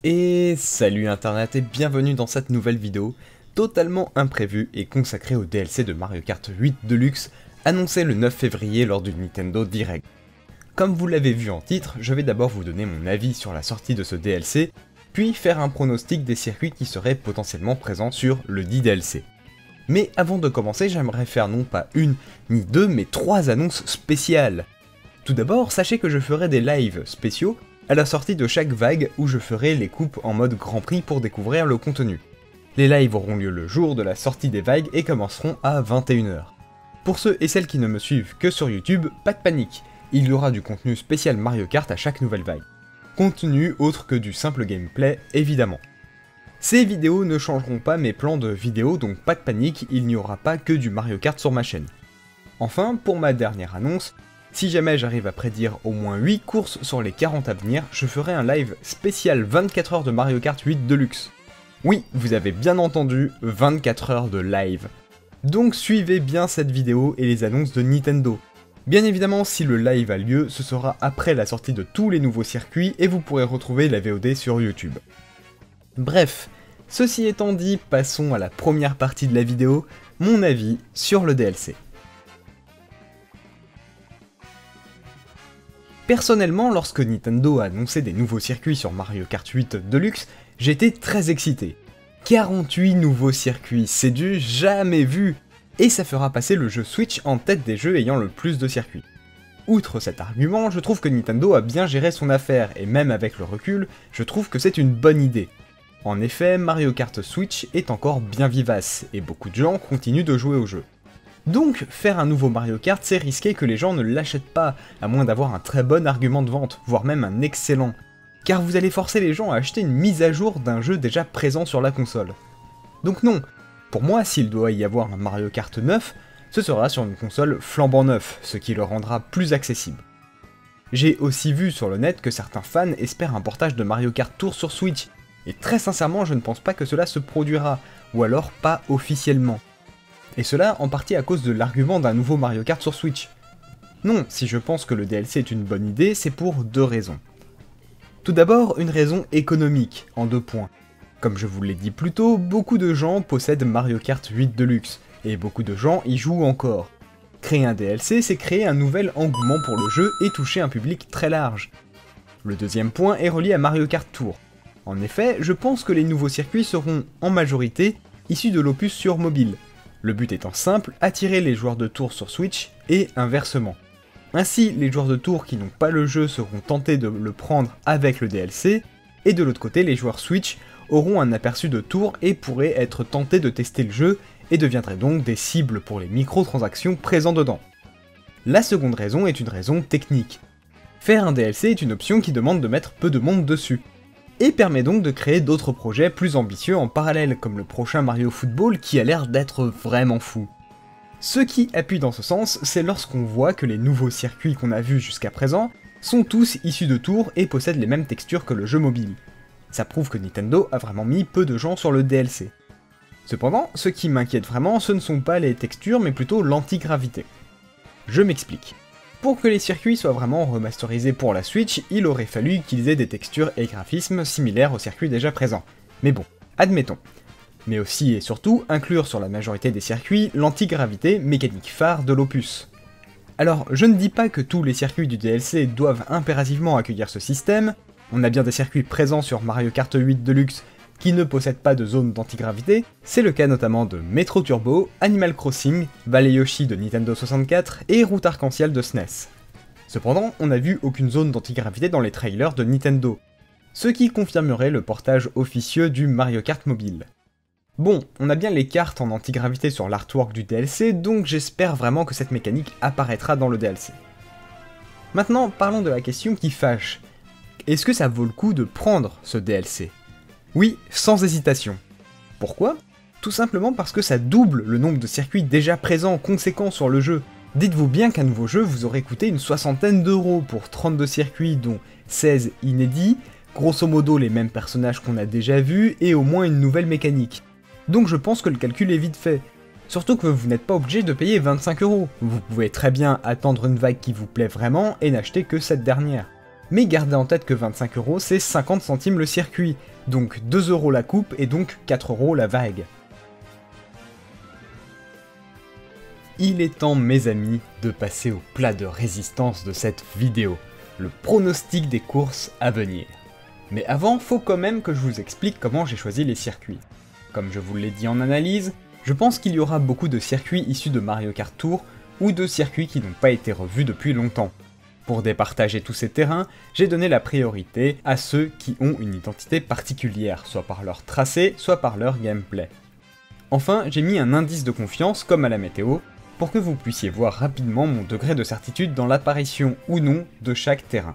Et salut internet et bienvenue dans cette nouvelle vidéo totalement imprévue et consacrée au DLC de Mario Kart 8 Deluxe annoncé le 9 février lors du Nintendo Direct. Comme vous l'avez vu en titre, je vais d'abord vous donner mon avis sur la sortie de ce DLC, puis faire un pronostic des circuits qui seraient potentiellement présents sur le dit DLC. Mais avant de commencer, j'aimerais faire non pas une ni deux, mais trois annonces spéciales. Tout d'abord, sachez que je ferai des lives spéciaux à la sortie de chaque vague où je ferai les coupes en mode Grand Prix pour découvrir le contenu. Les lives auront lieu le jour de la sortie des vagues et commenceront à 21 h. Pour ceux et celles qui ne me suivent que sur YouTube, pas de panique, il y aura du contenu spécial Mario Kart à chaque nouvelle vague. Contenu autre que du simple gameplay évidemment. Ces vidéos ne changeront pas mes plans de vidéo, donc pas de panique, il n'y aura pas que du Mario Kart sur ma chaîne. Enfin, pour ma dernière annonce, si jamais j'arrive à prédire au moins 8 courses sur les 40 à venir, je ferai un live spécial 24 heures de Mario Kart 8 Deluxe. Oui, vous avez bien entendu, 24 heures de live. Donc suivez bien cette vidéo et les annonces de Nintendo. Bien évidemment, si le live a lieu, ce sera après la sortie de tous les nouveaux circuits et vous pourrez retrouver la VOD sur YouTube. Bref, ceci étant dit, passons à la première partie de la vidéo, mon avis sur le DLC. Personnellement, lorsque Nintendo a annoncé des nouveaux circuits sur Mario Kart 8 Deluxe, j'étais très excité. 48 nouveaux circuits, c'est du jamais vu, et ça fera passer le jeu Switch en tête des jeux ayant le plus de circuits. Outre cet argument, je trouve que Nintendo a bien géré son affaire, et même avec le recul, je trouve que c'est une bonne idée. En effet, Mario Kart Switch est encore bien vivace, et beaucoup de gens continuent de jouer au jeu. Donc, faire un nouveau Mario Kart, c'est risquer que les gens ne l'achètent pas, à moins d'avoir un très bon argument de vente, voire même un excellent. Car vous allez forcer les gens à acheter une mise à jour d'un jeu déjà présent sur la console. Donc non, pour moi, s'il doit y avoir un Mario Kart 9, ce sera sur une console flambant neuf, ce qui le rendra plus accessible. J'ai aussi vu sur le net que certains fans espèrent un portage de Mario Kart Tour sur Switch, et très sincèrement, je ne pense pas que cela se produira, ou alors pas officiellement. Et cela en partie à cause de l'argument d'un nouveau Mario Kart sur Switch. Non, si je pense que le DLC est une bonne idée, c'est pour deux raisons. Tout d'abord, une raison économique, en 2 points. Comme je vous l'ai dit plus tôt, beaucoup de gens possèdent Mario Kart 8 Deluxe, et beaucoup de gens y jouent encore. Créer un DLC, c'est créer un nouvel engouement pour le jeu et toucher un public très large. Le deuxième point est relié à Mario Kart Tour. En effet, je pense que les nouveaux circuits seront, en majorité, issus de l'opus sur mobile. Le but étant simple, attirer les joueurs de tour sur Switch, et inversement. Ainsi, les joueurs de tour qui n'ont pas le jeu seront tentés de le prendre avec le DLC, et de l'autre côté, les joueurs Switch auront un aperçu de tour et pourraient être tentés de tester le jeu, et deviendraient donc des cibles pour les microtransactions présents dedans. La seconde raison est une raison technique. Faire un DLC est une option qui demande de mettre peu de monde dessus, et permet donc de créer d'autres projets plus ambitieux en parallèle, comme le prochain Mario Football qui a l'air d'être vraiment fou. Ce qui appuie dans ce sens, c'est lorsqu'on voit que les nouveaux circuits qu'on a vus jusqu'à présent sont tous issus de tours et possèdent les mêmes textures que le jeu mobile. Ça prouve que Nintendo a vraiment mis peu de gens sur le DLC. Cependant, ce qui m'inquiète vraiment, ce ne sont pas les textures, mais plutôt l'antigravité. Je m'explique. Pour que les circuits soient vraiment remasterisés pour la Switch, il aurait fallu utiliser des textures et graphismes similaires aux circuits déjà présents. Mais bon, admettons. Mais aussi et surtout, inclure sur la majorité des circuits l'antigravité, mécanique phare de l'opus. Alors, je ne dis pas que tous les circuits du DLC doivent impérativement accueillir ce système, on a bien des circuits présents sur Mario Kart 8 Deluxe qui ne possèdent pas de zone d'antigravité, c'est le cas notamment de Metro Turbo, Animal Crossing, Valley Yoshi de Nintendo 64 et Route Arc-en-Ciel de SNES. Cependant, on n'a vu aucune zone d'antigravité dans les trailers de Nintendo, ce qui confirmerait le portage officieux du Mario Kart mobile. Bon, on a bien les cartes en antigravité sur l'artwork du DLC, donc j'espère vraiment que cette mécanique apparaîtra dans le DLC. Maintenant, parlons de la question qui fâche. Est-ce que ça vaut le coup de prendre ce DLC ? Oui, sans hésitation. Pourquoi ? Tout simplement parce que ça double le nombre de circuits déjà présents conséquents sur le jeu. Dites-vous bien qu'un nouveau jeu vous aurait coûté une soixantaine d'euros pour 32 circuits dont 16 inédits, grosso modo les mêmes personnages qu'on a déjà vus et au moins une nouvelle mécanique. Donc je pense que le calcul est vite fait. Surtout que vous n'êtes pas obligé de payer 25 euros. Vous pouvez très bien attendre une vague qui vous plaît vraiment et n'acheter que cette dernière. Mais gardez en tête que 25 euros c'est 50 centimes le circuit, donc 2 € la coupe et donc 4 € la vague. Il est temps, mes amis, de passer au plat de résistance de cette vidéo, le pronostic des courses à venir. Mais avant, faut quand même que je vous explique comment j'ai choisi les circuits. Comme je vous l'ai dit en analyse, je pense qu'il y aura beaucoup de circuits issus de Mario Kart Tour ou de circuits qui n'ont pas été revus depuis longtemps. Pour départager tous ces terrains, j'ai donné la priorité à ceux qui ont une identité particulière, soit par leur tracé, soit par leur gameplay. Enfin, j'ai mis un indice de confiance, comme à la météo, pour que vous puissiez voir rapidement mon degré de certitude dans l'apparition ou non de chaque terrain.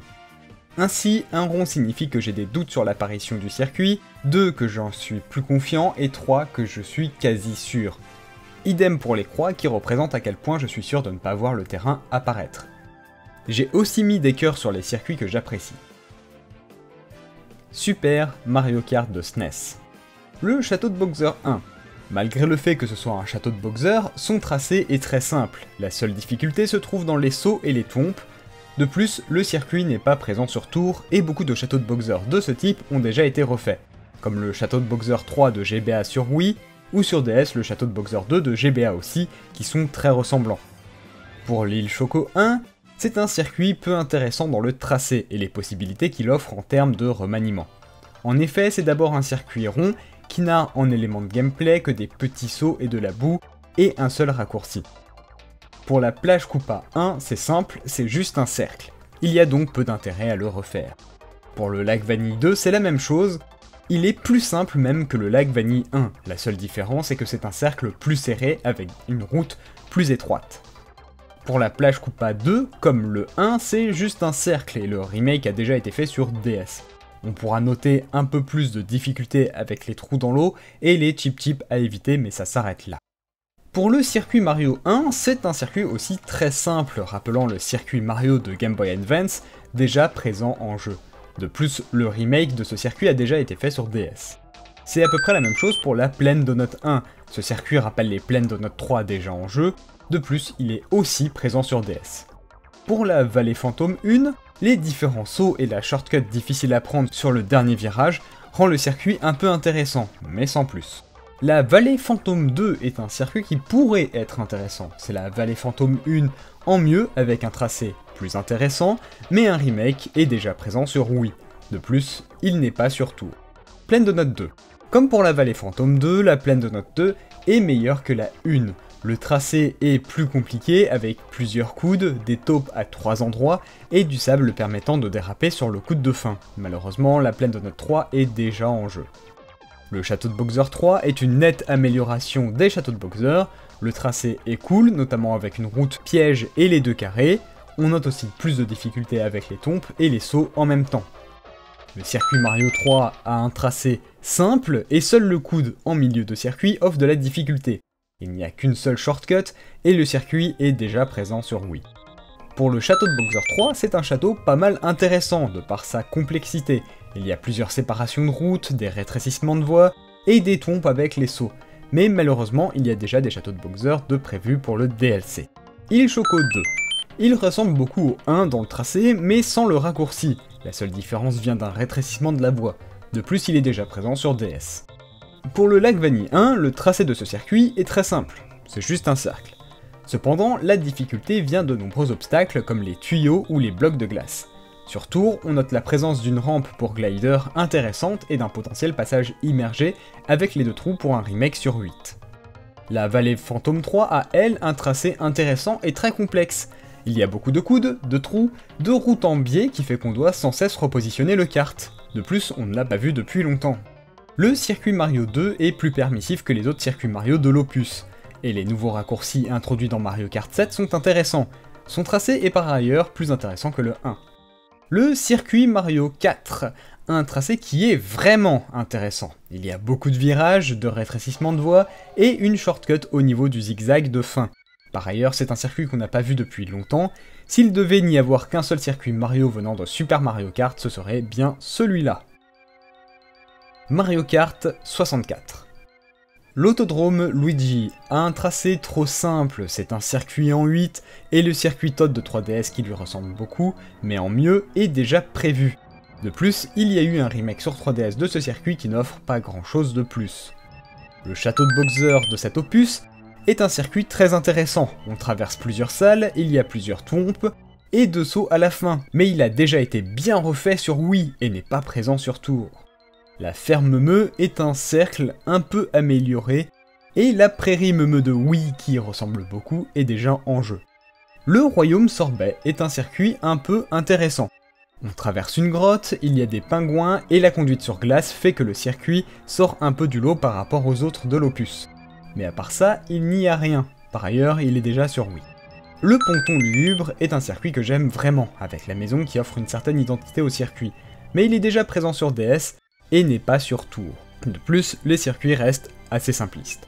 Ainsi, 1 rond signifie que j'ai des doutes sur l'apparition du circuit, 2 que j'en suis plus confiant et 3 que je suis quasi sûr. Idem pour les croix qui représentent à quel point je suis sûr de ne pas voir le terrain apparaître. J'ai aussi mis des cœurs sur les circuits que j'apprécie. Super Mario Kart de SNES. Le château de Bowser 1. Malgré le fait que ce soit un château de Bowser, son tracé est très simple. La seule difficulté se trouve dans les sauts et les tombes. De plus, le circuit n'est pas présent sur Tour et beaucoup de châteaux de Bowser de ce type ont déjà été refaits, comme le château de Bowser 3 de GBA sur Wii, ou sur DS le château de Bowser 2 de GBA aussi, qui sont très ressemblants. Pour l'île Choco 1, c'est un circuit peu intéressant dans le tracé et les possibilités qu'il offre en termes de remaniement. En effet, c'est d'abord un circuit rond qui n'a en élément de gameplay que des petits sauts et de la boue, et un seul raccourci. Pour la plage Koopa 1, c'est simple, c'est juste un cercle. Il y a donc peu d'intérêt à le refaire. Pour le lac Vanille 2, c'est la même chose. Il est plus simple même que le lac Vanille 1. La seule différence est que c'est un cercle plus serré avec une route plus étroite. Pour la plage Koopa 2, comme le 1, c'est juste un cercle et le remake a déjà été fait sur DS. On pourra noter un peu plus de difficulté avec les trous dans l'eau et les chip-chips à éviter, mais ça s'arrête là. Pour le circuit Mario 1, c'est un circuit aussi très simple, rappelant le circuit Mario de Game Boy Advance, déjà présent en jeu. De plus, le remake de ce circuit a déjà été fait sur DS. C'est à peu près la même chose pour la Plaine Donut 1, ce circuit rappelle les Plaines Donut 3 déjà en jeu, de plus il est aussi présent sur DS. Pour la Vallée Fantôme 1, les différents sauts et la shortcut difficile à prendre sur le dernier virage rend le circuit un peu intéressant, mais sans plus. La Vallée Fantôme 2 est un circuit qui pourrait être intéressant, c'est la Vallée Fantôme 1 en mieux avec un tracé plus intéressant, mais un remake est déjà présent sur Wii. De plus, il n'est pas sur Tour. Plaine Donut 2. Comme pour la Vallée Fantôme 2, la Plaine Donut 2 est meilleure que la 1. Le tracé est plus compliqué avec plusieurs coudes, des taupes à 3 endroits et du sable permettant de déraper sur le coude de fin. Malheureusement, la Plaine Donut 3 est déjà en jeu. Le château de Bowser 3 est une nette amélioration des châteaux de Bowser, le tracé est cool, notamment avec une route piège et les 2 carrés, on note aussi plus de difficultés avec les tombes et les sauts en même temps. Le circuit Mario 3 a un tracé simple et seul le coude en milieu de circuit offre de la difficulté. Il n'y a qu'une seule shortcut et le circuit est déjà présent sur Wii. Pour le château de Bowser 3, c'est un château pas mal intéressant de par sa complexité. Il y a plusieurs séparations de routes, des rétrécissements de voies et des tombes avec les sauts. Mais malheureusement, il y a déjà des châteaux de Bowser 2 prévus pour le DLC. Île Choco 2. Il ressemble beaucoup au 1 dans le tracé, mais sans le raccourci. La seule différence vient d'un rétrécissement de la voie. De plus, il est déjà présent sur DS. Pour le lac Vanille 1, le tracé de ce circuit est très simple. C'est juste un cercle. Cependant, la difficulté vient de nombreux obstacles comme les tuyaux ou les blocs de glace. Sur Tour, on note la présence d'une rampe pour glider intéressante et d'un potentiel passage immergé avec les 2 trous pour un remake sur 8. La Vallée Fantôme 3 a elle un tracé intéressant et très complexe. Il y a beaucoup de coudes, de trous, de routes en biais qui fait qu'on doit sans cesse repositionner le kart. De plus, on ne l'a pas vu depuis longtemps. Le circuit Mario 2 est plus permissif que les autres circuits Mario de l'opus, et les nouveaux raccourcis introduits dans Mario Kart 7 sont intéressants. Son tracé est par ailleurs plus intéressant que le 1. Le circuit Mario 4, un tracé qui est vraiment intéressant. Il y a beaucoup de virages, de rétrécissements de voies, et une shortcut au niveau du zigzag de fin. Par ailleurs, c'est un circuit qu'on n'a pas vu depuis longtemps. S'il devait n'y avoir qu'un seul circuit Mario venant de Super Mario Kart, ce serait bien celui-là. Mario Kart 64. L'autodrome Luigi a un tracé trop simple, c'est un circuit en 8, et le circuit Toad de 3DS qui lui ressemble beaucoup, mais en mieux, est déjà prévu. De plus, il y a eu un remake sur 3DS de ce circuit qui n'offre pas grand chose de plus. Le château de Bowser de cet opus est un circuit très intéressant. On traverse plusieurs salles, il y a plusieurs tombes, et 2 sauts à la fin, mais il a déjà été bien refait sur Wii et n'est pas présent sur Tour. La ferme Meu est un cercle un peu amélioré, et la prairie Meu de Wii, qui y ressemble beaucoup, est déjà en jeu. Le royaume Sorbet est un circuit un peu intéressant. On traverse une grotte, il y a des pingouins, et la conduite sur glace fait que le circuit sort un peu du lot par rapport aux autres de l'opus. Mais à part ça, il n'y a rien. Par ailleurs, il est déjà sur Wii. Le ponton lugubre est un circuit que j'aime vraiment, avec la maison qui offre une certaine identité au circuit, mais il est déjà présent sur DS et n'est pas sur Tour. De plus, les circuits restent assez simplistes.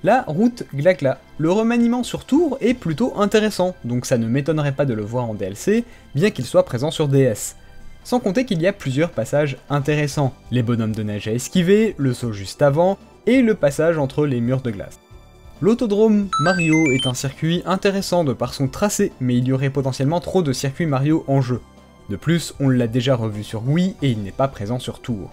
La route Glacla. Le remaniement sur Tour est plutôt intéressant, donc ça ne m'étonnerait pas de le voir en DLC, bien qu'il soit présent sur DS. Sans compter qu'il y a plusieurs passages intéressants, les bonhommes de neige à esquiver, le saut juste avant, et le passage entre les murs de glace. L'autodrome Mario est un circuit intéressant de par son tracé, mais il y aurait potentiellement trop de circuits Mario en jeu. De plus, on l'a déjà revu sur Wii et il n'est pas présent sur Tour.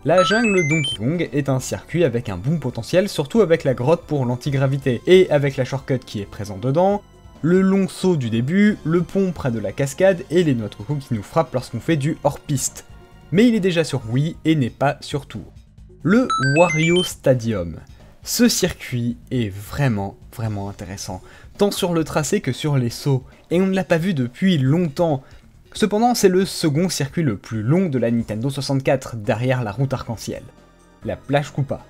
La jungle Donkey Kong est un circuit avec un bon potentiel, surtout avec la grotte pour l'antigravité, et avec la shortcut qui est présent dedans, le long saut du début, le pont près de la cascade et les noix de coco qui nous frappent lorsqu'on fait du hors-piste. Mais il est déjà sur Wii et n'est pas sur Tour. Le Wario Stadium. Ce circuit est vraiment intéressant, tant sur le tracé que sur les sauts, et on ne l'a pas vu depuis longtemps. Cependant, c'est le second circuit le plus long de la Nintendo 64, derrière la route arc-en-ciel, la plage Koopa.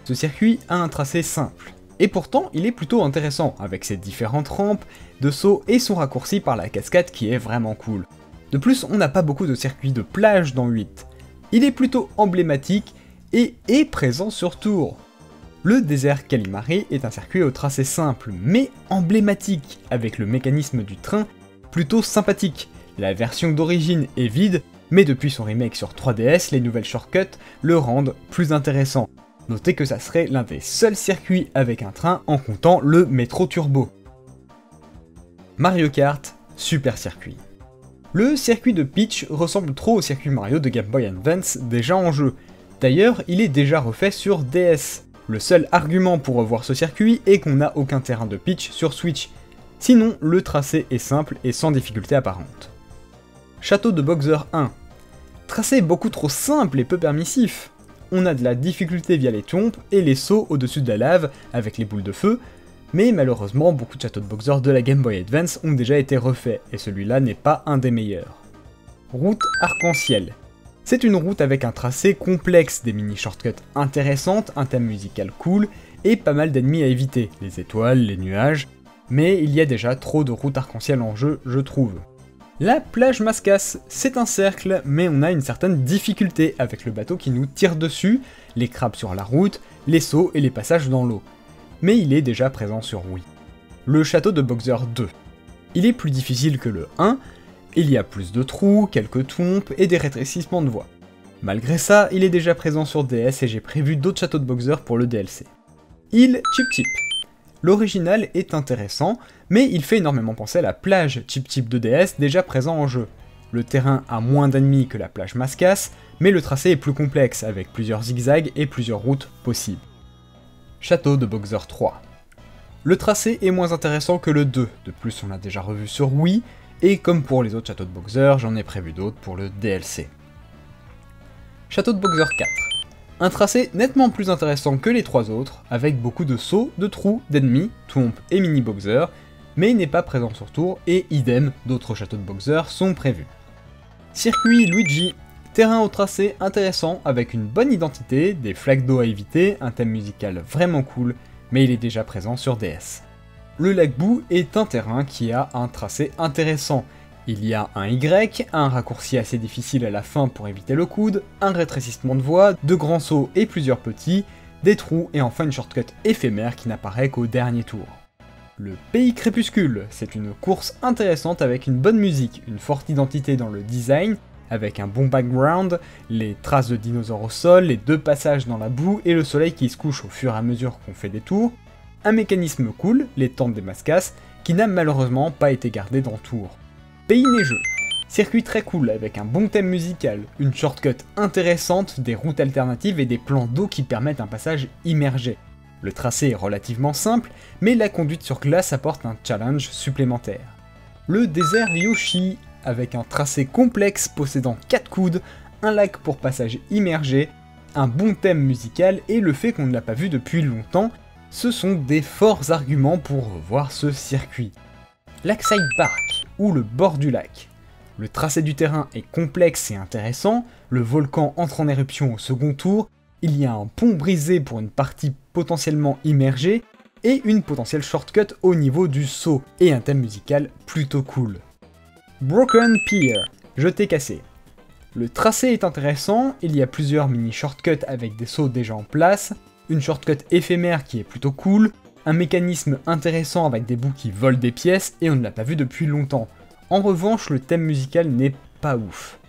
Ce circuit a un tracé simple, et pourtant il est plutôt intéressant, avec ses différentes rampes de sauts et son raccourci par la cascade qui est vraiment cool. De plus, on n'a pas beaucoup de circuits de plage dans 8. Il est plutôt emblématique, et est présent sur Tour. Le désert Kalimari est un circuit au tracé simple, mais emblématique, avec le mécanisme du train plutôt sympathique. La version d'origine est vide, mais depuis son remake sur 3DS, les nouvelles shortcuts le rendent plus intéressant. Notez que ça serait l'un des seuls circuits avec un train en comptant le métro turbo. Mario Kart, super circuit. Le circuit de Peach ressemble trop au circuit Mario de Game Boy Advance déjà en jeu. D'ailleurs, il est déjà refait sur DS. Le seul argument pour revoir ce circuit est qu'on n'a aucun terrain de Peach sur Switch. Sinon, le tracé est simple et sans difficulté apparente. Château de Bowser 1. Tracé beaucoup trop simple et peu permissif. On a de la difficulté via les tombes et les sauts au-dessus de la lave avec les boules de feu, mais malheureusement beaucoup de châteaux de Bowser de la Game Boy Advance ont déjà été refaits, et celui-là n'est pas un des meilleurs. Route arc-en-ciel. C'est une route avec un tracé complexe, des mini-shortcuts intéressantes, un thème musical cool, et pas mal d'ennemis à éviter, les étoiles, les nuages, mais il y a déjà trop de routes arc-en-ciel en jeu, je trouve. La plage Mascasse, c'est un cercle, mais on a une certaine difficulté avec le bateau qui nous tire dessus, les crabes sur la route, les sauts et les passages dans l'eau. Mais il est déjà présent sur Wii. Le château de Bowser 2. Il est plus difficile que le 1, il y a plus de trous, quelques tombes et des rétrécissements de voies. Malgré ça, il est déjà présent sur DS et j'ai prévu d'autres châteaux de Bowser pour le DLC. Île Chip Chip. L'original est intéressant, mais il fait énormément penser à la plage Chip Chip de DS déjà présent en jeu. Le terrain a moins d'ennemis que la plage Mascasse, mais le tracé est plus complexe, avec plusieurs zigzags et plusieurs routes possibles. Château de Bowser 3. Le tracé est moins intéressant que le 2, de plus on l'a déjà revu sur Wii, et comme pour les autres châteaux de Bowser, j'en ai prévu d'autres pour le DLC. Château de Bowser 4. Un tracé nettement plus intéressant que les 3 autres, avec beaucoup de sauts, de trous, d'ennemis, Thwomp et Mini Bowser, mais il n'est pas présent sur Tour, et idem, d'autres châteaux de Bowser sont prévus. Circuit Luigi. Terrain au tracé intéressant, avec une bonne identité, des flaques d'eau à éviter, un thème musical vraiment cool, mais il est déjà présent sur DS. Le lac Boo est un terrain qui a un tracé intéressant. Il y a un Y, un raccourci assez difficile à la fin pour éviter le coude, un rétrécissement de voie, de grands sauts et plusieurs petits, des trous et enfin une shortcut éphémère qui n'apparaît qu'au dernier tour. Le Pays Crépuscule, c'est une course intéressante avec une bonne musique, une forte identité dans le design, avec un bon background, les traces de dinosaures au sol, les 2 passages dans la boue et le soleil qui se couche au fur et à mesure qu'on fait des tours, un mécanisme cool, les tentes des Mascasses, qui n'a malheureusement pas été gardé dans Tour. Pays neigeux. Circuit très cool avec un bon thème musical, une shortcut intéressante, des routes alternatives et des plans d'eau qui permettent un passage immergé. Le tracé est relativement simple, mais la conduite sur glace apporte un challenge supplémentaire. Le désert Yoshi, avec un tracé complexe possédant 4 coudes, un lac pour passage immergé, un bon thème musical et le fait qu'on ne l'a pas vu depuis longtemps, ce sont des forts arguments pour revoir ce circuit. Lakeside Park, ou le bord du lac. Le tracé du terrain est complexe et intéressant, le volcan entre en éruption au second tour, il y a un pont brisé pour une partie potentiellement immergée, et une potentielle shortcut au niveau du saut, et un thème musical plutôt cool. Broken Pier, jeté cassé. Le tracé est intéressant, il y a plusieurs mini shortcuts avec des sauts déjà en place, une shortcut éphémère qui est plutôt cool, un mécanisme intéressant avec des bouts qui volent des pièces et on ne l'a pas vu depuis longtemps. En revanche, le thème musical n'est pas ouf.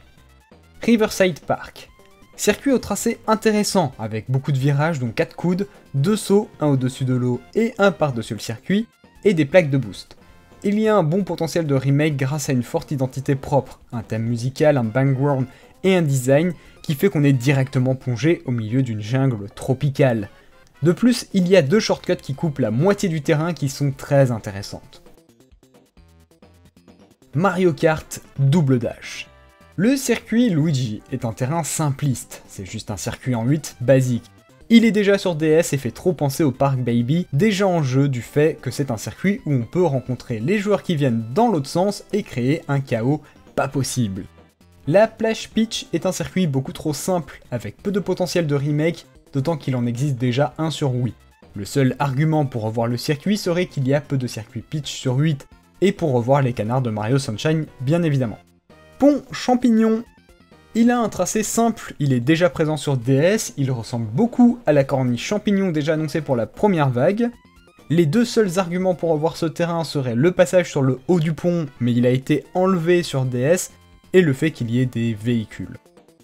Riverside Park. Circuit au tracé intéressant, avec beaucoup de virages dont 4 coudes, 2 sauts, un au-dessus de l'eau et un par-dessus le circuit, et des plaques de boost. Il y a un bon potentiel de remake grâce à une forte identité propre, un thème musical, un background et un design qui fait qu'on est directement plongé au milieu d'une jungle tropicale. De plus, il y a 2 shortcuts qui coupent la moitié du terrain qui sont très intéressantes. Mario Kart Double Dash. Le circuit Luigi est un terrain simpliste, c'est juste un circuit en 8 basique. Il est déjà sur DS et fait trop penser au Park Baby, déjà en jeu du fait que c'est un circuit où on peut rencontrer les joueurs qui viennent dans l'autre sens et créer un chaos pas possible. La Plage Peach est un circuit beaucoup trop simple, avec peu de potentiel de remake, d'autant qu'il en existe déjà un sur Wii. Le seul argument pour revoir le circuit serait qu'il y a peu de circuits Peach sur 8, et pour revoir les canards de Mario Sunshine bien évidemment. Pont Champignon. Il a un tracé simple, il est déjà présent sur DS, il ressemble beaucoup à la corniche champignon déjà annoncée pour la première vague. Les 2 seuls arguments pour revoir ce terrain seraient le passage sur le haut du pont, mais il a été enlevé sur DS, et le fait qu'il y ait des véhicules.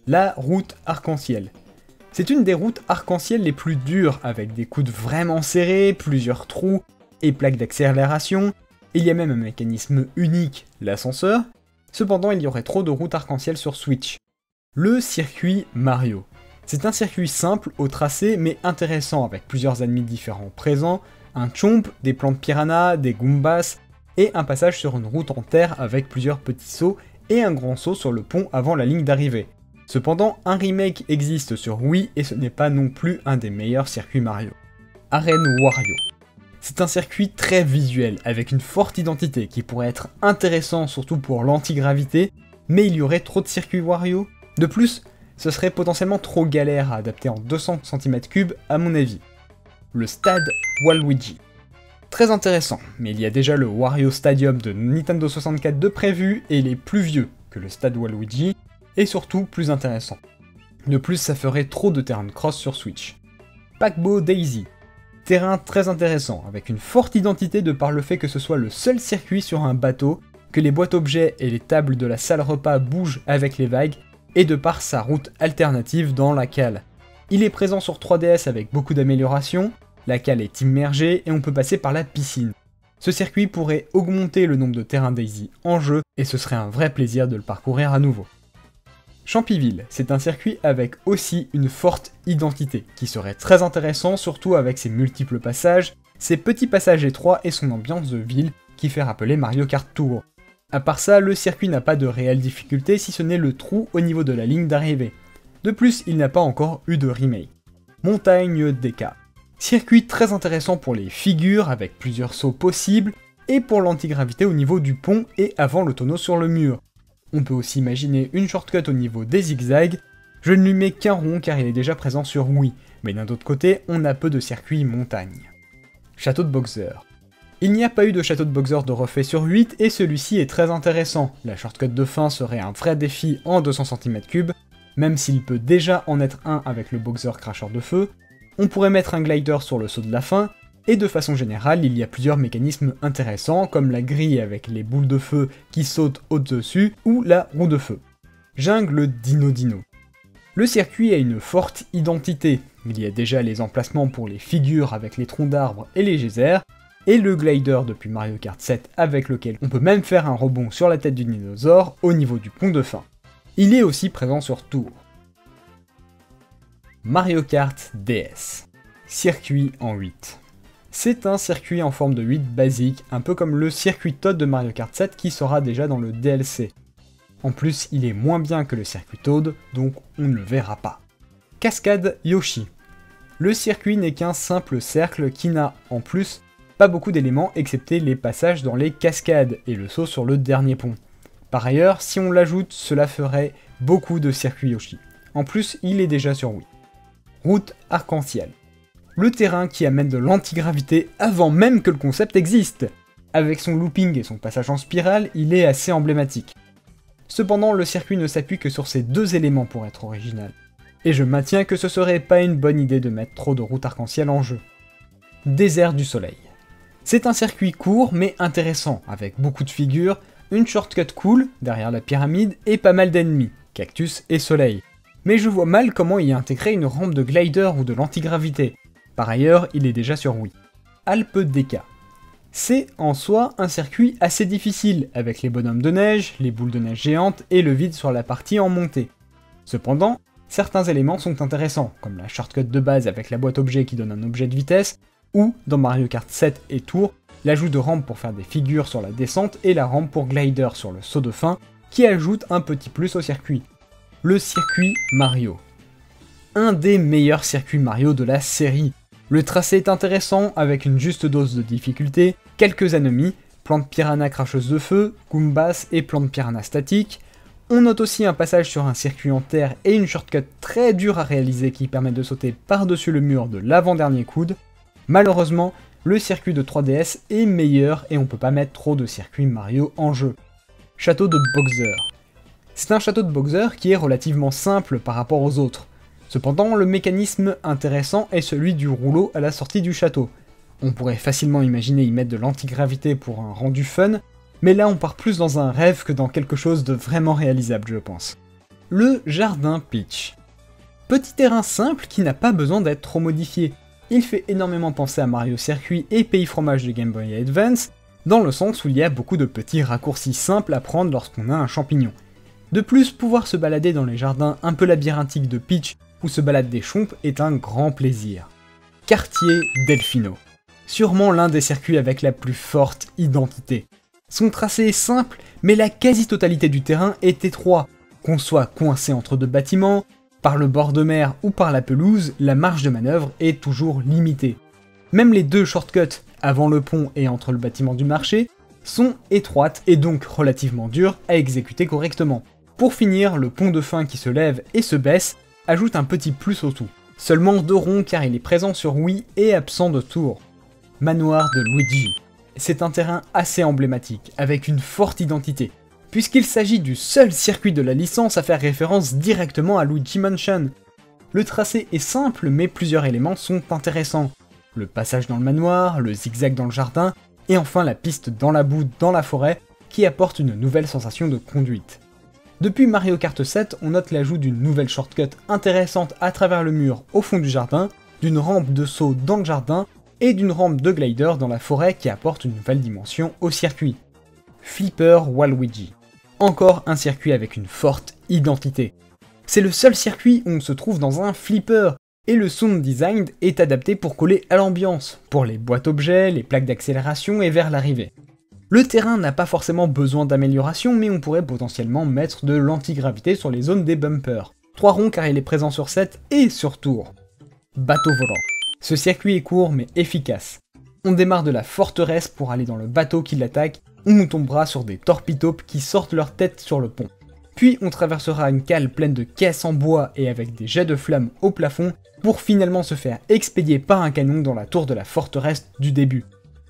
La route arc-en-ciel. C'est une des routes arc-en-ciel les plus dures, avec des coudes vraiment serrés, plusieurs trous et plaques d'accélération. Il y a même un mécanisme unique, l'ascenseur. Cependant, il y aurait trop de routes arc-en-ciel sur Switch. Le circuit Mario. C'est un circuit simple au tracé mais intéressant avec plusieurs ennemis différents présents, un chomp, des plantes piranha, des goombas et un passage sur une route en terre avec plusieurs petits sauts et un grand saut sur le pont avant la ligne d'arrivée. Cependant, un remake existe sur Wii et ce n'est pas non plus un des meilleurs circuits Mario. Arène Wario. C'est un circuit très visuel, avec une forte identité qui pourrait être intéressant surtout pour l'antigravité, mais il y aurait trop de circuits Wario. De plus, ce serait potentiellement trop galère à adapter en 200 cm3 à mon avis. Le stade Waluigi. Très intéressant, mais il y a déjà le Wario Stadium de Nintendo 64 de prévu et il est plus vieux que le stade Waluigi, et surtout plus intéressant. De plus, ça ferait trop de terrain de cross sur Switch. Paquebot Daisy. Terrain très intéressant, avec une forte identité de par le fait que ce soit le seul circuit sur un bateau, que les boîtes objets et les tables de la salle repas bougent avec les vagues, et de par sa route alternative dans la cale. Il est présent sur 3DS avec beaucoup d'améliorations, la cale est immergée et on peut passer par la piscine. Ce circuit pourrait augmenter le nombre de terrains Daisy en jeu, et ce serait un vrai plaisir de le parcourir à nouveau. Champiville, c'est un circuit avec aussi une forte identité, qui serait très intéressant surtout avec ses multiples passages, ses petits passages étroits et son ambiance de ville qui fait rappeler Mario Kart Tour. À part ça, le circuit n'a pas de réelle difficulté si ce n'est le trou au niveau de la ligne d'arrivée. De plus, il n'a pas encore eu de remake. Montagne DK. Circuit très intéressant pour les figures avec plusieurs sauts possibles, et pour l'antigravité au niveau du pont et avant le tonneau sur le mur. On peut aussi imaginer une shortcut au niveau des zigzags, je ne lui mets qu'un rond car il est déjà présent sur Wii, mais d'un autre côté, on a peu de circuits montagne. Château de Boxer. Il n'y a pas eu de château de Boxer de refait sur 8 et celui-ci est très intéressant, la shortcut de fin serait un vrai défi en 200 cm3, même s'il peut déjà en être un avec le Boxer cracheur de feu, on pourrait mettre un glider sur le saut de la fin, et de façon générale, il y a plusieurs mécanismes intéressants, comme la grille avec les boules de feu qui sautent au-dessus, ou la roue de feu. Jungle Dino Dino. Le circuit a une forte identité, il y a déjà les emplacements pour les figures avec les troncs d'arbres et les geysers, et le glider depuis Mario Kart 7 avec lequel on peut même faire un rebond sur la tête du dinosaure au niveau du pont de fin. Il est aussi présent sur Tour. Mario Kart DS. Circuit en 8. C'est un circuit en forme de 8 basique, un peu comme le circuit Toad de Mario Kart 7 qui sera déjà dans le DLC. En plus, il est moins bien que le circuit Toad, donc on ne le verra pas. Cascade Yoshi. Le circuit n'est qu'un simple cercle qui n'a, en plus, pas beaucoup d'éléments excepté les passages dans les cascades et le saut sur le dernier pont. Par ailleurs, si on l'ajoute, cela ferait beaucoup de circuits Yoshi. En plus, il est déjà sur Wii. Route arc-en-ciel. Le terrain qui amène de l'antigravité avant même que le concept existe. Avec son looping et son passage en spirale, il est assez emblématique. Cependant, le circuit ne s'appuie que sur ces deux éléments pour être original. Et je maintiens que ce serait pas une bonne idée de mettre trop de routes arc-en-ciel en jeu. Désert du Soleil. C'est un circuit court mais intéressant, avec beaucoup de figures, une shortcut cool derrière la pyramide et pas mal d'ennemis, cactus et soleil. Mais je vois mal comment y intégrer une rampe de glider ou de l'antigravité. Par ailleurs, il est déjà sur Wii. Alpes DK. C'est en soi un circuit assez difficile, avec les bonhommes de neige, les boules de neige géantes et le vide sur la partie en montée. Cependant, certains éléments sont intéressants, comme la shortcut de base avec la boîte objet qui donne un objet de vitesse, ou, dans Mario Kart 7 et Tour, l'ajout de rampes pour faire des figures sur la descente et la rampe pour glider sur le saut de fin, qui ajoute un petit plus au circuit. Le circuit Mario. Un des meilleurs circuits Mario de la série. Le tracé est intéressant avec une juste dose de difficulté, quelques ennemis, plantes piranha cracheuses de feu, Goombas et plantes piranha statiques. On note aussi un passage sur un circuit en terre et une shortcut très dure à réaliser qui permet de sauter par-dessus le mur de l'avant-dernier coude. Malheureusement, le circuit de 3DS est meilleur et on peut pas mettre trop de circuits Mario en jeu. Château de Bowser. C'est un château de Bowser qui est relativement simple par rapport aux autres. Cependant, le mécanisme intéressant est celui du rouleau à la sortie du château. On pourrait facilement imaginer y mettre de l'antigravité pour un rendu fun, mais là on part plus dans un rêve que dans quelque chose de vraiment réalisable, je pense. Le Jardin Peach. Petit terrain simple qui n'a pas besoin d'être trop modifié. Il fait énormément penser à Mario Circuit et Pays Fromage de Game Boy Advance, dans le sens où il y a beaucoup de petits raccourcis simples à prendre lorsqu'on a un champignon. De plus, pouvoir se balader dans les jardins un peu labyrinthiques de Peach où se baladent des chompes est un grand plaisir. Quartier Delfino. Sûrement l'un des circuits avec la plus forte identité. Son tracé est simple, mais la quasi-totalité du terrain est étroit. Qu'on soit coincé entre deux bâtiments, par le bord de mer ou par la pelouse, la marge de manœuvre est toujours limitée. Même les deux shortcuts, avant le pont et entre le bâtiment du marché, sont étroites et donc relativement dures à exécuter correctement. Pour finir, le pont de fin qui se lève et se baisse ajoute un petit plus au tout. Seulement 2 ronds car il est présent sur Wii et absent de Tour. Manoir de Luigi. C'est un terrain assez emblématique, avec une forte identité, puisqu'il s'agit du seul circuit de la licence à faire référence directement à Luigi Mansion. Le tracé est simple mais plusieurs éléments sont intéressants. Le passage dans le manoir, le zigzag dans le jardin, et enfin la piste dans la boue dans la forêt, qui apporte une nouvelle sensation de conduite. Depuis Mario Kart 7, on note l'ajout d'une nouvelle shortcut intéressante à travers le mur au fond du jardin, d'une rampe de saut dans le jardin, et d'une rampe de glider dans la forêt qui apporte une nouvelle dimension au circuit. Flipper Waluigi. Encore un circuit avec une forte identité. C'est le seul circuit où on se trouve dans un flipper, et le sound design est adapté pour coller à l'ambiance, pour les boîtes objets, les plaques d'accélération et vers l'arrivée. Le terrain n'a pas forcément besoin d'amélioration, mais on pourrait potentiellement mettre de l'antigravité sur les zones des bumpers. 3 ronds car il est présent sur 7 et sur Tour. Bateau volant. Ce circuit est court mais efficace. On démarre de la forteresse pour aller dans le bateau qui l'attaque, où on tombera sur des torpitopes qui sortent leur tête sur le pont. Puis on traversera une cale pleine de caisses en bois et avec des jets de flammes au plafond, pour finalement se faire expédier par un canon dans la tour de la forteresse du début.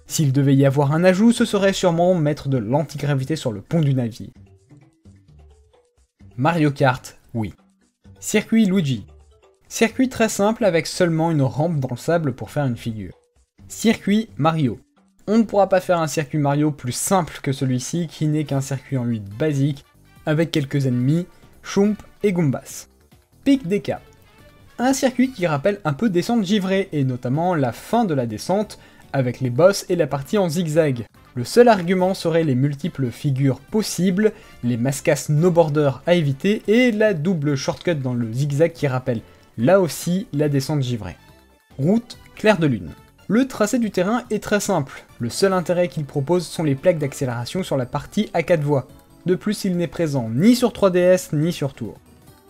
S'il devait y avoir un ajout, ce serait sûrement mettre de l'antigravité sur le pont du navire. Mario Kart, oui. Circuit Luigi. Circuit très simple avec seulement une rampe dans le sable pour faire une figure. Circuit Mario. On ne pourra pas faire un circuit Mario plus simple que celui-ci qui n'est qu'un circuit en 8 basique, avec quelques ennemis, Chomp et Goombas. Pic DK. Un circuit qui rappelle un peu descente givrée, et notamment la fin de la descente, avec les boss et la partie en zigzag. Le seul argument serait les multiples figures possibles, les mascasses no border à éviter et la double shortcut dans le zigzag qui rappelle là aussi la descente givrée. Route clair de lune. Le tracé du terrain est très simple, le seul intérêt qu'il propose sont les plaques d'accélération sur la partie à 4 voies. De plus, il n'est présent ni sur 3DS ni sur Tour.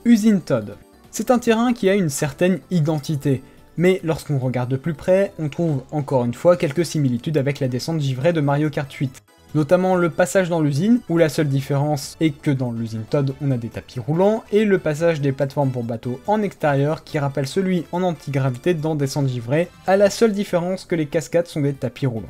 Usine Todd. C'est un terrain qui a une certaine identité, mais lorsqu'on regarde de plus près, on trouve encore une fois quelques similitudes avec la descente givrée de Mario Kart 8. Notamment le passage dans l'usine, où la seule différence est que dans l'usine Todd on a des tapis roulants, et le passage des plateformes pour bateaux en extérieur qui rappelle celui en antigravité dans Descente givrée, à la seule différence que les cascades sont des tapis roulants.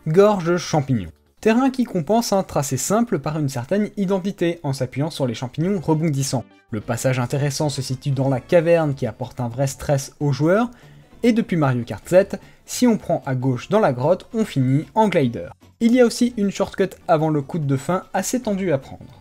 Gorge champignons. Terrain qui compense un tracé simple par une certaine identité en s'appuyant sur les champignons rebondissants. Le passage intéressant se situe dans la caverne qui apporte un vrai stress aux joueurs, et depuis Mario Kart 7, si on prend à gauche dans la grotte, on finit en glider. Il y a aussi une shortcut avant le coup de fin assez tendu à prendre.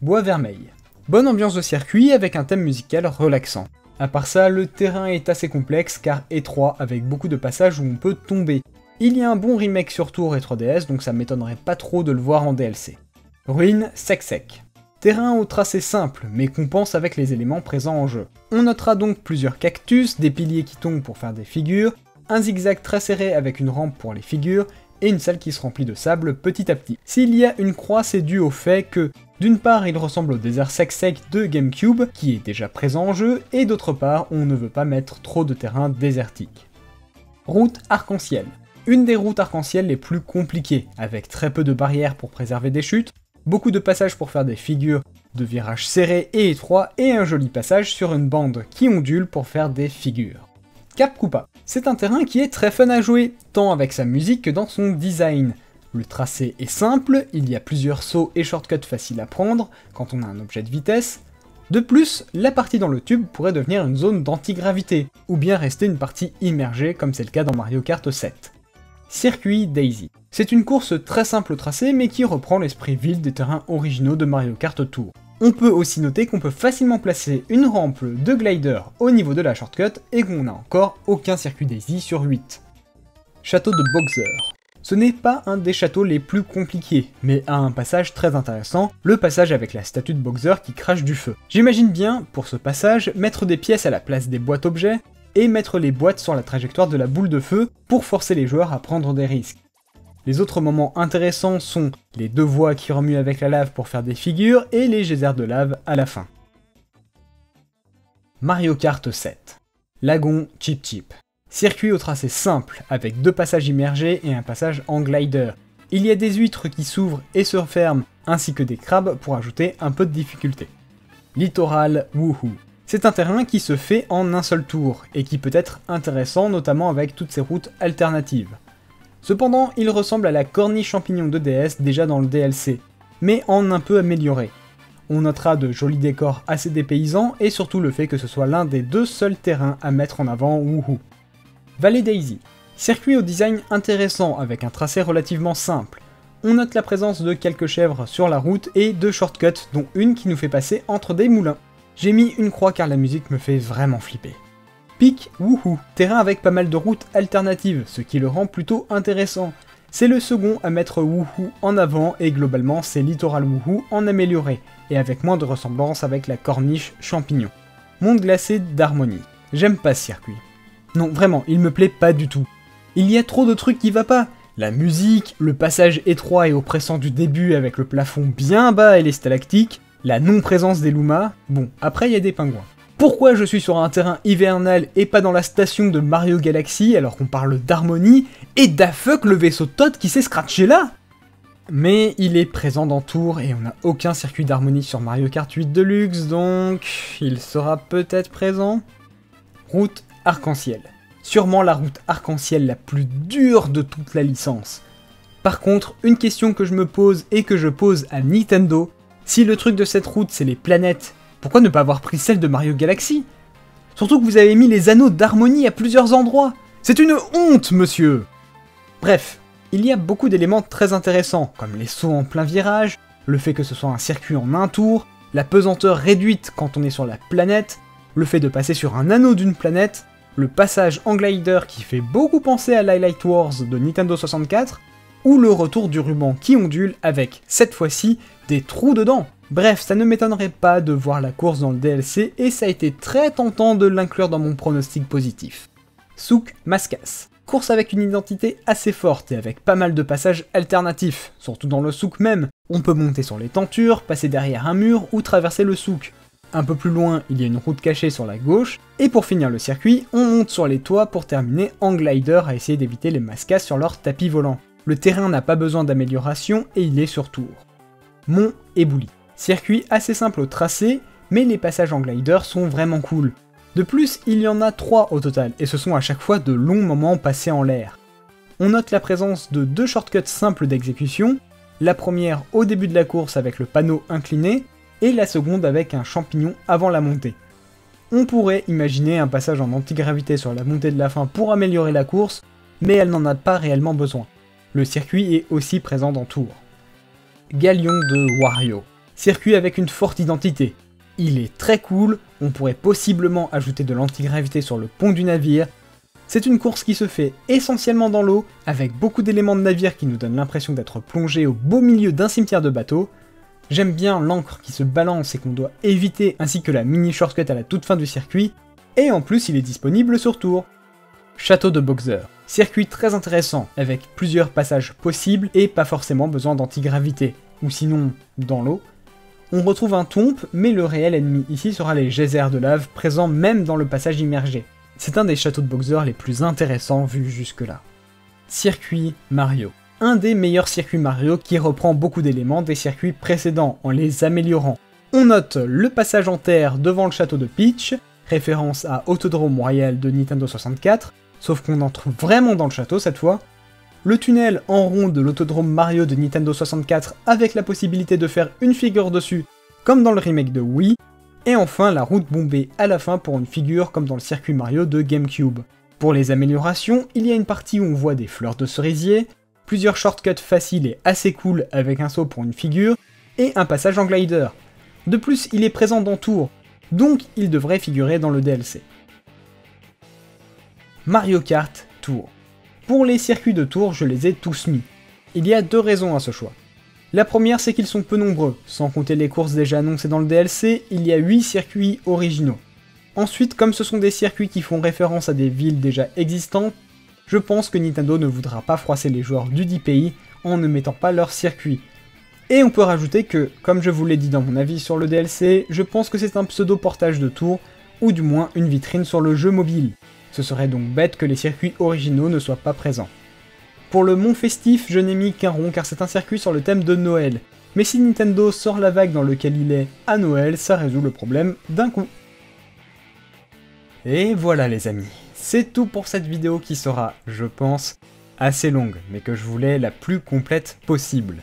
Bois Vermeil. Bonne ambiance de circuit avec un thème musical relaxant. À part ça, le terrain est assez complexe car étroit avec beaucoup de passages où on peut tomber. Il y a un bon remake sur Tour et 3DS donc ça m'étonnerait pas trop de le voir en DLC. Ruine sec. Terrain au tracé simple, mais compense avec les éléments présents en jeu. On notera donc plusieurs cactus, des piliers qui tombent pour faire des figures, un zigzag très serré avec une rampe pour les figures, et une salle qui se remplit de sable petit à petit. S'il y a une croix, c'est dû au fait que, d'une part, il ressemble au désert sec de GameCube, qui est déjà présent en jeu, et d'autre part, on ne veut pas mettre trop de terrain désertique. Route arc-en-ciel. Une des routes arc-en-ciel les plus compliquées, avec très peu de barrières pour préserver des chutes, beaucoup de passages pour faire des figures, de virages serrés et étroits, et un joli passage sur une bande qui ondule pour faire des figures. Cap Koopa. C'est un terrain qui est très fun à jouer, tant avec sa musique que dans son design. Le tracé est simple, il y a plusieurs sauts et shortcuts faciles à prendre quand on a un objet de vitesse. De plus, la partie dans le tube pourrait devenir une zone d'antigravité, ou bien rester une partie immergée comme c'est le cas dans Mario Kart 7. Circuit Daisy. C'est une course très simple au tracé mais qui reprend l'esprit vif des terrains originaux de Mario Kart Tour. On peut aussi noter qu'on peut facilement placer une rampe de glider au niveau de la shortcut et qu'on n'a encore aucun circuit Daisy sur 8. Château de Bowser. Ce n'est pas un des châteaux les plus compliqués, mais a un passage très intéressant, le passage avec la statue de Bowser qui crache du feu. J'imagine bien, pour ce passage, mettre des pièces à la place des boîtes objets, et mettre les boîtes sur la trajectoire de la boule de feu pour forcer les joueurs à prendre des risques. Les autres moments intéressants sont les deux voies qui remuent avec la lave pour faire des figures et les geysers de lave à la fin. Mario Kart 7. Lagon Chip Chip. Circuit au tracé simple, avec deux passages immergés et un passage en glider. Il y a des huîtres qui s'ouvrent et se referment, ainsi que des crabes pour ajouter un peu de difficulté. Littoral Woohoo. C'est un terrain qui se fait en un seul tour, et qui peut être intéressant notamment avec toutes ces routes alternatives. Cependant, il ressemble à la corniche champignon de DS déjà dans le DLC, mais en un peu amélioré. On notera de jolis décors assez dépaysants, et surtout le fait que ce soit l'un des deux seuls terrains à mettre en avant Woohoo. Valley Daisy. Circuit au design intéressant avec un tracé relativement simple. On note la présence de quelques chèvres sur la route et deux shortcuts, dont une qui nous fait passer entre des moulins. J'ai mis une croix car la musique me fait vraiment flipper. Peak Woohoo. Terrain avec pas mal de routes alternatives, ce qui le rend plutôt intéressant. C'est le second à mettre Woohoo en avant et globalement c'est Littoral Woohoo en amélioré, et avec moins de ressemblance avec la corniche champignon. Monde glacé d'Harmonie. J'aime pas ce circuit. Non vraiment, il me plaît pas du tout. Il y a trop de trucs qui va pas. La musique, le passage étroit et oppressant du début avec le plafond bien bas et les stalactiques, la non-présence des Lumas, bon, après il y a des pingouins. Pourquoi je suis sur un terrain hivernal et pas dans la station de Mario Galaxy alors qu'on parle d'harmonie, et da fuck le vaisseau Todd qui s'est scratché là? Mais il est présent dans Tour et on n'a aucun circuit d'harmonie sur Mario Kart 8 Deluxe, donc il sera peut-être présent. Route arc-en-ciel. Sûrement la route arc-en-ciel la plus dure de toute la licence. Par contre, une question que je me pose et que je pose à Nintendo, si le truc de cette route c'est les planètes, pourquoi ne pas avoir pris celle de Mario Galaxy? Surtout que vous avez mis les anneaux d'harmonie à plusieurs endroits. C'est une honte, monsieur! Bref, il y a beaucoup d'éléments très intéressants, comme les sauts en plein virage, le fait que ce soit un circuit en un tour, la pesanteur réduite quand on est sur la planète, le fait de passer sur un anneau d'une planète. le passage en glider qui fait beaucoup penser à l'Highlight Wars de Nintendo 64, ou le retour du ruban qui ondule avec, cette fois-ci, des trous dedans. Bref, ça ne m'étonnerait pas de voir la course dans le DLC et ça a été très tentant de l'inclure dans mon pronostic positif. Souk Maskas. Course avec une identité assez forte et avec pas mal de passages alternatifs, surtout dans le souk même. On peut monter sur les tentures, passer derrière un mur ou traverser le souk. Un peu plus loin, il y a une route cachée sur la gauche, et pour finir le circuit, on monte sur les toits pour terminer en glider à essayer d'éviter les Maskas sur leur tapis volant. Le terrain n'a pas besoin d'amélioration et il est sur tour. Mont Ebouli. Circuit assez simple au tracé, mais les passages en glider sont vraiment cool. De plus, il y en a 3 au total, et ce sont à chaque fois de longs moments passés en l'air. On note la présence de 2 shortcuts simples d'exécution, la première au début de la course avec le panneau incliné, et la seconde avec un champignon avant la montée. On pourrait imaginer un passage en antigravité sur la montée de la fin pour améliorer la course, mais elle n'en a pas réellement besoin. Le circuit est aussi présent dans Tour. Galion de Wario. Circuit avec une forte identité. Il est très cool, on pourrait possiblement ajouter de l'antigravité sur le pont du navire. C'est une course qui se fait essentiellement dans l'eau, avec beaucoup d'éléments de navire qui nous donnent l'impression d'être plongés au beau milieu d'un cimetière de bateaux. J'aime bien l'encre qui se balance et qu'on doit éviter, ainsi que la mini shortcut à la toute fin du circuit, et en plus il est disponible sur Tour. Château de Bowser. Circuit très intéressant, avec plusieurs passages possibles et pas forcément besoin d'antigravité, ou sinon dans l'eau. On retrouve un tombe, mais le réel ennemi ici sera les geysers de lave présents même dans le passage immergé. C'est un des châteaux de Bowser les plus intéressants vus jusque-là. Circuit Mario. Un des meilleurs circuits Mario qui reprend beaucoup d'éléments des circuits précédents en les améliorant. On note le passage en terre devant le château de Peach, référence à Autodrome Royal de Nintendo 64, sauf qu'on entre vraiment dans le château cette fois. Le tunnel en rond de l'autodrome Mario de Nintendo 64 avec la possibilité de faire une figure dessus, comme dans le remake de Wii, et enfin la route bombée à la fin pour une figure comme dans le circuit Mario de GameCube. Pour les améliorations, il y a une partie où on voit des fleurs de cerisier, plusieurs shortcuts faciles et assez cool avec un saut pour une figure, et un passage en glider. De plus, il est présent dans Tour, donc il devrait figurer dans le DLC. Mario Kart Tour. Pour les circuits de Tour, je les ai tous mis. Il y a 2 raisons à ce choix. La première, c'est qu'ils sont peu nombreux. Sans compter les courses déjà annoncées dans le DLC, il y a 8 circuits originaux. Ensuite, comme ce sont des circuits qui font référence à des villes déjà existantes, je pense que Nintendo ne voudra pas froisser les joueurs du dit pays en ne mettant pas leur circuit. Et on peut rajouter que, comme je vous l'ai dit dans mon avis sur le DLC, je pense que c'est un pseudo-portage de Tour, ou du moins une vitrine sur le jeu mobile. Ce serait donc bête que les circuits originaux ne soient pas présents. Pour le mont festif, je n'ai mis qu'un rond car c'est un circuit sur le thème de Noël. Mais si Nintendo sort la vague dans lequel il est à Noël, ça résout le problème d'un coup. Et voilà les amis, c'est tout pour cette vidéo qui sera, je pense, assez longue, mais que je voulais la plus complète possible.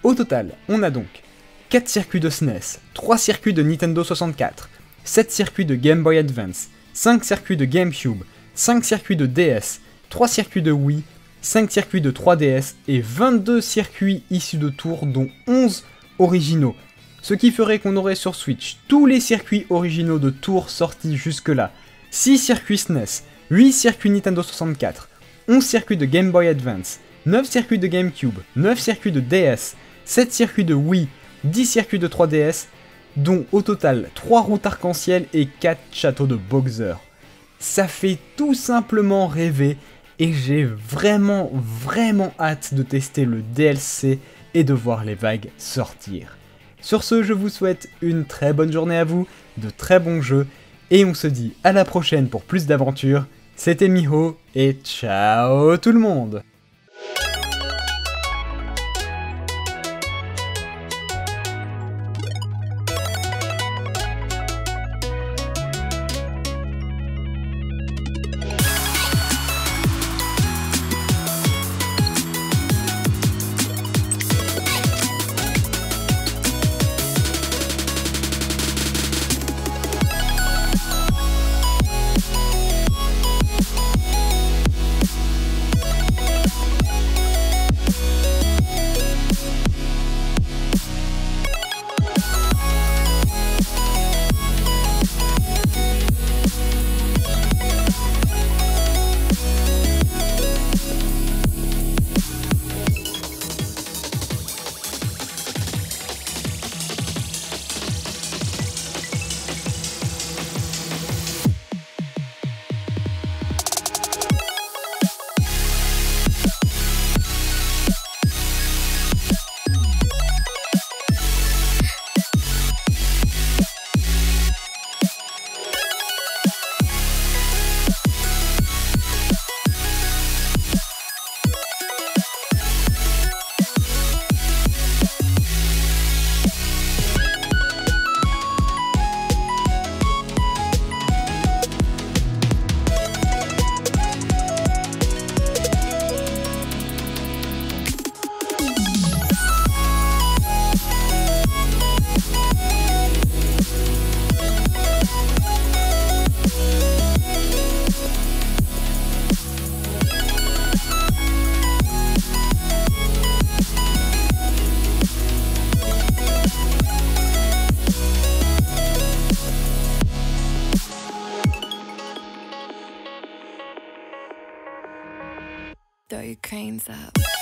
Au total, on a donc 4 circuits de SNES, 3 circuits de Nintendo 64, 7 circuits de Game Boy Advance, 5 circuits de GameCube, 5 circuits de DS, 3 circuits de Wii, 5 circuits de 3DS et 22 circuits issus de Tour dont 11 originaux. Ce qui ferait qu'on aurait sur Switch tous les circuits originaux de Tour sortis jusque-là, 6 circuits SNES, 8 circuits Nintendo 64, 11 circuits de Game Boy Advance, 9 circuits de GameCube, 9 circuits de DS, 7 circuits de Wii, 10 circuits de 3DS, dont au total 3 routes arc-en-ciel et 4 châteaux de Bowser. Ça fait tout simplement rêver et j'ai vraiment hâte de tester le DLC et de voir les vagues sortir. Sur ce, je vous souhaite une très bonne journée à vous, de très bons jeux, et on se dit à la prochaine pour plus d'aventures. C'était Miho, et ciao tout le monde! cranes up.